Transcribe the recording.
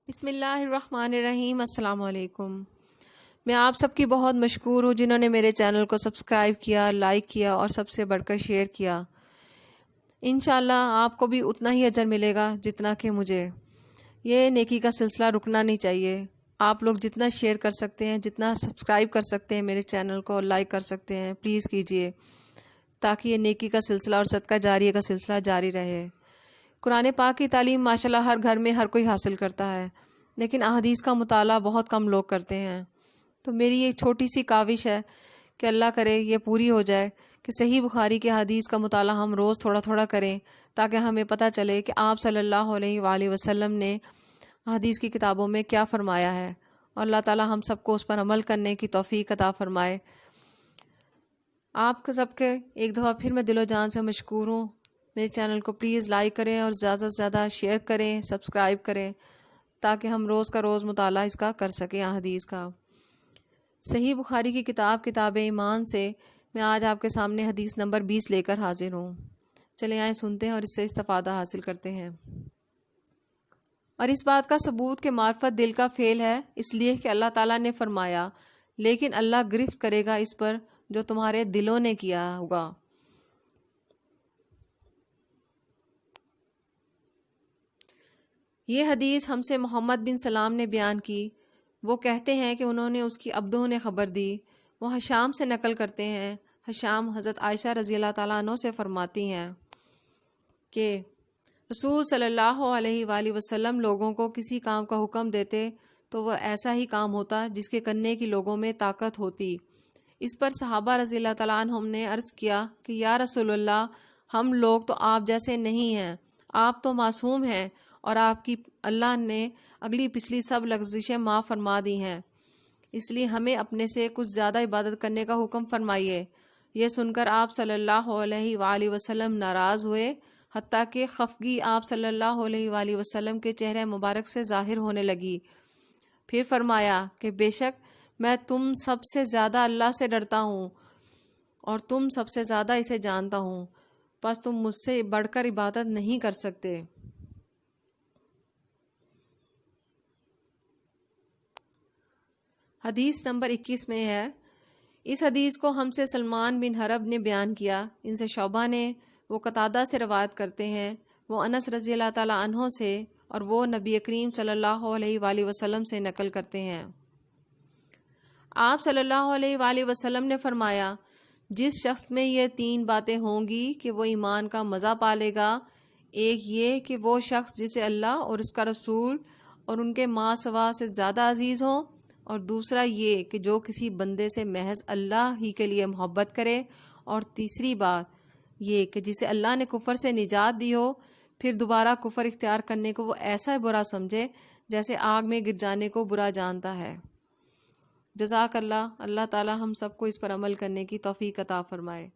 بسم اللہ الرحمن الرحیم۔ السلام علیکم۔ میں آپ سب کی بہت مشکور ہوں جنہوں نے میرے چینل کو سبسکرائب کیا، لائک کیا اور سب سے بڑھ کر شیئر کیا۔ انشاءاللہ آپ کو بھی اتنا ہی اجر ملے گا جتنا کہ مجھے۔ یہ نیکی کا سلسلہ رکنا نہیں چاہیے۔ آپ لوگ جتنا شیئر کر سکتے ہیں، جتنا سبسکرائب کر سکتے ہیں میرے چینل کو، لائک کر سکتے ہیں، پلیز کیجئے، تاکہ یہ نیکی کا سلسلہ اور صدقہ جاریہ کا سلسلہ جاری رہے۔ قرآن پاک کی تعلیم ماشاءاللہ ہر گھر میں ہر کوئی حاصل کرتا ہے، لیکن احادیث کا مطالعہ بہت کم لوگ کرتے ہیں۔ تو میری ایک چھوٹی سی کاوش ہے کہ اللہ کرے یہ پوری ہو جائے کہ صحیح بخاری کے حدیث کا مطالعہ ہم روز تھوڑا تھوڑا کریں، تاکہ ہمیں پتہ چلے کہ آپ صلی اللہ علیہ وآلہ وسلم نے حدیث کی کتابوں میں کیا فرمایا ہے، اور اللہ تعالی ہم سب کو اس پر عمل کرنے کی توفیق عطا فرمائے۔ آپ سب کے ایک دفعہ پھر میں دل و جان سے مشکور ہوں۔ میرے چینل کو پلیز لائک کریں اور زیادہ سے زیادہ شیئر کریں، سبسکرائب کریں، تاکہ ہم روز کا روز مطالعہ اس کا کر سکیں حدیث کا۔ صحیح بخاری کی کتاب ایمان سے میں آج آپ کے سامنے حدیث نمبر 20 لے کر حاضر ہوں۔ چلیں آئیں سنتے ہیں اور اس سے استفادہ حاصل کرتے ہیں۔ اور اس بات کا ثبوت کہ معرفت دل کا فعل ہے، اس لیے کہ اللہ تعالیٰ نے فرمایا، لیکن اللہ گرفت کرے گا اس پر جو تمہارے دلوں نے کیا ہوگا۔ یہ حدیث ہم سے محمد بن سلام نے بیان کی۔ وہ کہتے ہیں کہ انہوں نے اس کی عبدوں نے خبر دی۔ وہ حشام سے نقل کرتے ہیں۔ حشام حضرت عائشہ رضی اللہ تعالیٰ عنہ سے فرماتی ہیں کہ رسول صلی اللہ علیہ وآلہ وسلم لوگوں کو کسی کام کا حکم دیتے تو وہ ایسا ہی کام ہوتا جس کے کرنے کی لوگوں میں طاقت ہوتی۔ اس پر صحابہ رضی اللہ تعالیٰ عنہم نے عرض کیا کہ یا رسول اللہ، ہم لوگ تو آپ جیسے نہیں ہیں، آپ تو معصوم ہیں اور آپ کی اللہ نے اگلی پچھلی سب لغزشیں معاف فرما دی ہیں، اس لیے ہمیں اپنے سے کچھ زیادہ عبادت کرنے کا حکم فرمائیے۔ یہ سن کر آپ صلی اللہ علیہ وآلہ وسلم ناراض ہوئے، حتیٰ کہ خفگی آپ صلی اللہ علیہ وآلہ وسلم کے چہرے مبارک سے ظاہر ہونے لگی۔ پھر فرمایا کہ بے شک میں تم سب سے زیادہ اللہ سے ڈرتا ہوں اور تم سب سے زیادہ اسے جانتا ہوں، پس تم مجھ سے بڑھ کر عبادت نہیں کر سکتے۔ حدیث نمبر 21 میں ہے، اس حدیث کو ہم سے سلمان بن حرب نے بیان کیا، ان سے شعبہ نے، وہ قتادہ سے روایت کرتے ہیں، وہ انس رضی اللہ تعالیٰ عنہ سے، اور وہ نبی کریم صلی اللہ علیہ وآلہ وسلم سے نقل کرتے ہیں۔ آپ صلی اللہ علیہ وآلہ وسلم نے فرمایا، جس شخص میں یہ 3 باتیں ہوں گی کہ وہ ایمان کا مزہ پالے گا، ایک یہ کہ وہ شخص جسے اللہ اور اس کا رسول اور ان کے ماں سوا سے زیادہ عزیز ہوں، اور دوسرا یہ کہ جو کسی بندے سے محض اللہ ہی کے لیے محبت کرے، اور تیسری بات یہ کہ جسے اللہ نے کفر سے نجات دی ہو، پھر دوبارہ کفر اختیار کرنے کو وہ ایسا برا سمجھے جیسے آگ میں گر جانے کو برا جانتا ہے۔ جزاک اللہ۔ اللہ تعالی ہم سب کو اس پر عمل کرنے کی توفیق عطا فرمائے۔